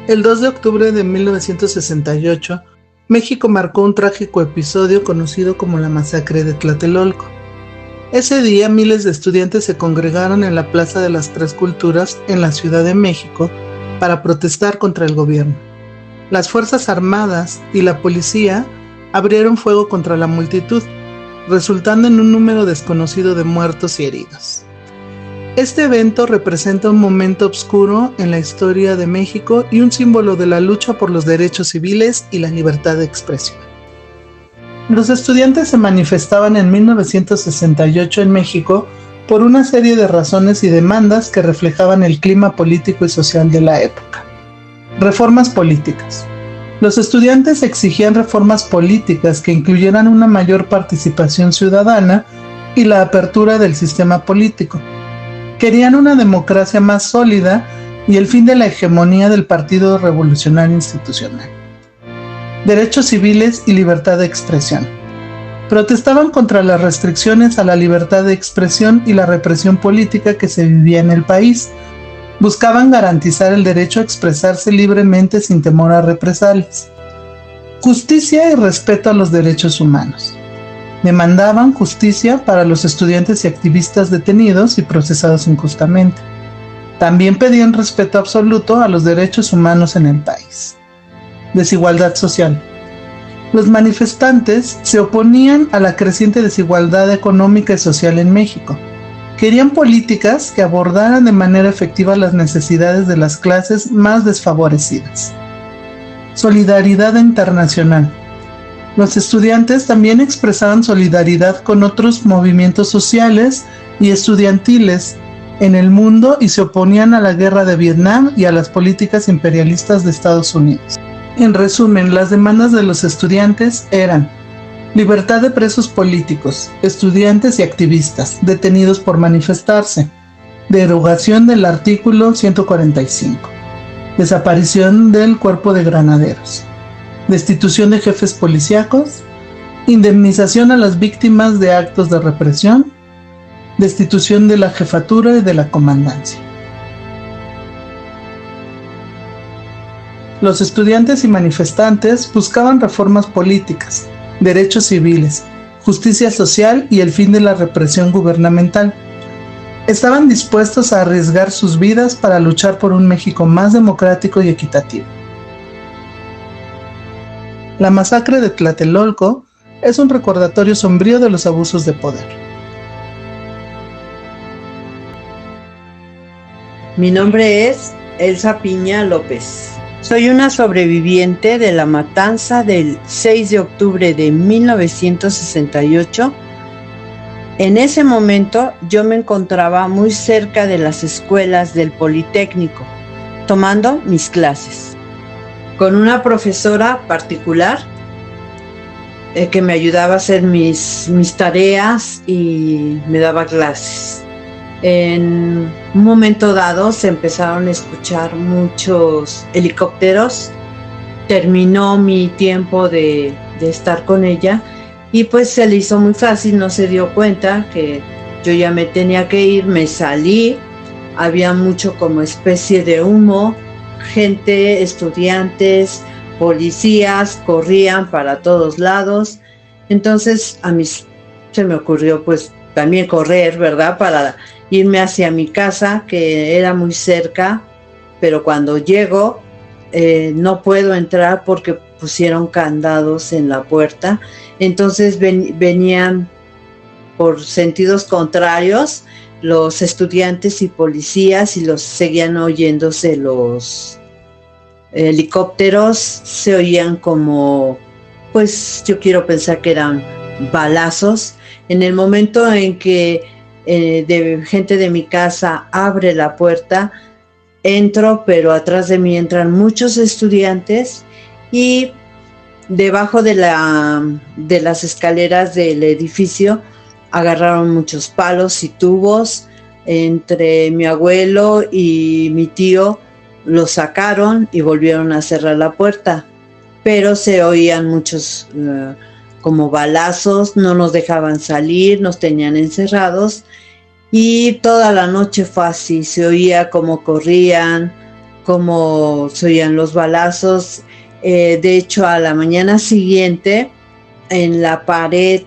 El 2 de octubre de 1968, México marcó un trágico episodio conocido como la Masacre de Tlatelolco. Ese día, miles de estudiantes se congregaron en la Plaza de las Tres Culturas en la Ciudad de México para protestar contra el gobierno. Las Fuerzas Armadas y la policía abrieron fuego contra la multitud, resultando en un número desconocido de muertos y heridos. Este evento representa un momento oscuro en la historia de México y un símbolo de la lucha por los derechos civiles y la libertad de expresión. Los estudiantes se manifestaban en 1968 en México por una serie de razones y demandas que reflejaban el clima político y social de la época. Reformas políticas. Los estudiantes exigían reformas políticas que incluyeran una mayor participación ciudadana y la apertura del sistema político. Querían una democracia más sólida y el fin de la hegemonía del Partido Revolucionario Institucional. Derechos civiles y libertad de expresión. Protestaban contra las restricciones a la libertad de expresión y la represión política que se vivía en el país. Buscaban garantizar el derecho a expresarse libremente sin temor a represalias. Justicia y respeto a los derechos humanos. Demandaban justicia para los estudiantes y activistas detenidos y procesados injustamente. También pedían respeto absoluto a los derechos humanos en el país. Desigualdad social. Los manifestantes se oponían a la creciente desigualdad económica y social en México. Querían políticas que abordaran de manera efectiva las necesidades de las clases más desfavorecidas. Solidaridad internacional. Los estudiantes también expresaban solidaridad con otros movimientos sociales y estudiantiles en el mundo y se oponían a la guerra de Vietnam y a las políticas imperialistas de Estados Unidos. En resumen, las demandas de los estudiantes eran libertad de presos políticos, estudiantes y activistas detenidos por manifestarse, derogación del artículo 145, desaparición del cuerpo de granaderos, destitución de jefes policíacos, indemnización a las víctimas de actos de represión, destitución de la jefatura y de la comandancia. Los estudiantes y manifestantes buscaban reformas políticas, derechos civiles, justicia social y el fin de la represión gubernamental. Estaban dispuestos a arriesgar sus vidas para luchar por un México más democrático y equitativo. La masacre de Tlatelolco es un recordatorio sombrío de los abusos de poder. Mi nombre es Elsa Piña López. Soy una sobreviviente de la matanza del 6 de octubre de 1968. En ese momento yo me encontraba muy cerca de las escuelas del Politécnico, tomando mis clases, con una profesora particular que me ayudaba a hacer mis tareas y me daba clases. En un momento dado se empezaron a escuchar muchos helicópteros. Terminó mi tiempo de estar con ella y pues se le hizo muy fácil, no se dio cuenta que yo ya me tenía que ir, me salí, había mucho como especie de humo, gente, estudiantes, policías, corrían para todos lados. Entonces a mí se me ocurrió pues también correr, ¿verdad?, para irme hacia mi casa, que era muy cerca, pero cuando llego no puedo entrar porque pusieron candados en la puerta. Entonces venían por sentidos contrarios los estudiantes y policías y los seguían oyéndose los helicópteros, se oían como, pues yo quiero pensar que eran balazos. En el momento en que de gente de mi casa abre la puerta, entro, pero atrás de mí entran muchos estudiantes y debajo de las escaleras del edificio agarraron muchos palos y tubos. Entre mi abuelo y mi tío los sacaron y volvieron a cerrar la puerta, pero se oían muchos como balazos, no nos dejaban salir, nos tenían encerrados y toda la noche fue así, se oía como corrían, como se oían los balazos. De hecho, a la mañana siguiente, en la pared,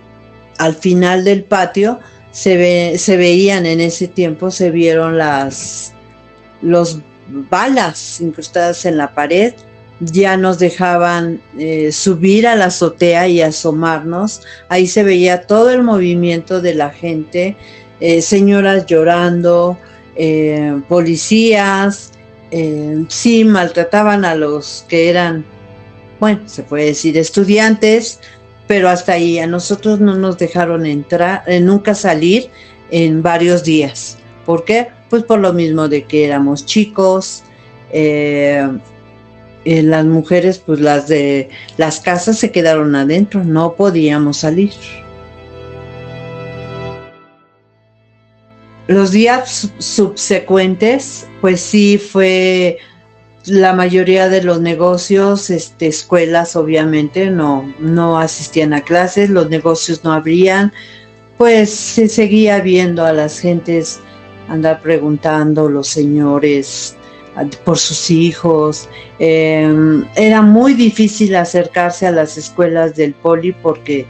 al final del patio, se veían en ese tiempo, se vieron los balas incrustadas en la pared. Ya nos dejaban subir a la azotea y asomarnos. Ahí se veía todo el movimiento de la gente, señoras llorando, policías, sí maltrataban a los que eran, bueno, se puede decir estudiantes, pero hasta ahí. A nosotros no nos dejaron entrar, nunca salir en varios días. ¿Por qué? Pues por lo mismo de que éramos chicos. Las mujeres, pues las de las casas se quedaron adentro, no podíamos salir. Los días subsecuentes, pues sí fue la mayoría de los negocios, escuelas obviamente no asistían a clases, los negocios no abrían, pues se seguía viendo a las gentes andar preguntando, los señores por sus hijos. Era muy difícil acercarse a las escuelas del poli porque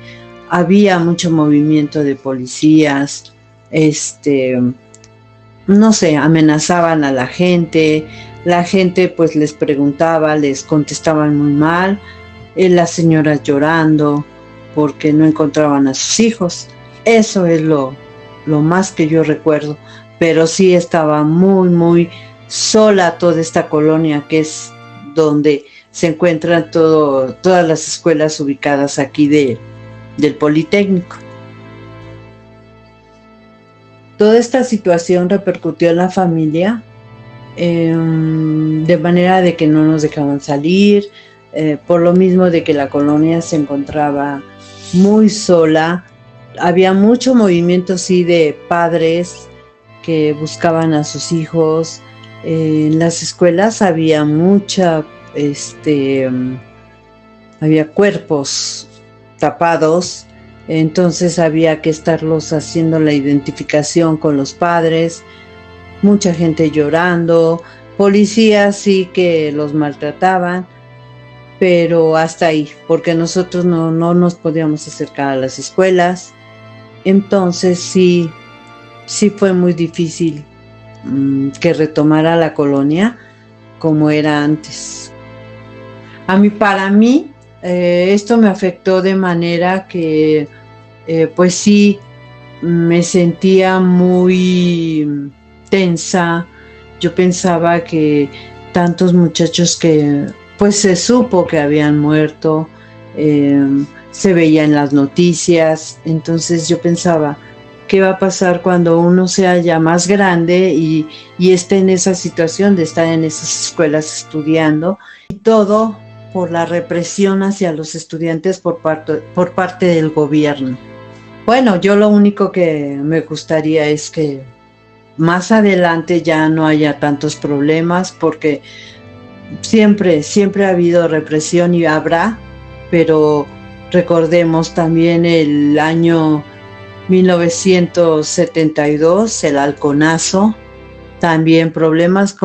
había mucho movimiento de policías, no sé, amenazaban a la gente pues les preguntaba, les contestaban muy mal, las señoras llorando porque no encontraban a sus hijos. Eso es lo más que yo recuerdo, pero sí estaba muy, muy sola toda esta colonia, que es donde se encuentran todas las escuelas ubicadas aquí del Politécnico. Toda esta situación repercutió en la familia, de manera de que no nos dejaban salir, por lo mismo de que la colonia se encontraba muy sola. Había mucho movimiento, sí, de padres que buscaban a sus hijos. En las escuelas había había cuerpos tapados, entonces había que estarlos haciendo la identificación con los padres, mucha gente llorando, policías sí que los maltrataban, pero hasta ahí, porque nosotros no nos podíamos acercar a las escuelas. Entonces sí fue muy difícil que retomara la colonia como era antes. Para mí, esto me afectó de manera que, pues sí, me sentía muy tensa. Yo pensaba que tantos muchachos que, pues se supo que habían muerto, se veía en las noticias. Entonces yo pensaba, ¿qué va a pasar cuando uno sea ya más grande y esté en esa situación de estar en esas escuelas estudiando? Y todo por la represión hacia los estudiantes por parte del gobierno. Bueno, yo lo único que me gustaría es que más adelante ya no haya tantos problemas, porque siempre ha habido represión y habrá, pero recordemos también el año 1972, el halconazo, también problemas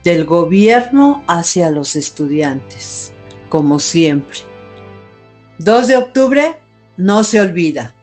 del gobierno hacia los estudiantes, como siempre. 2 de octubre no se olvida.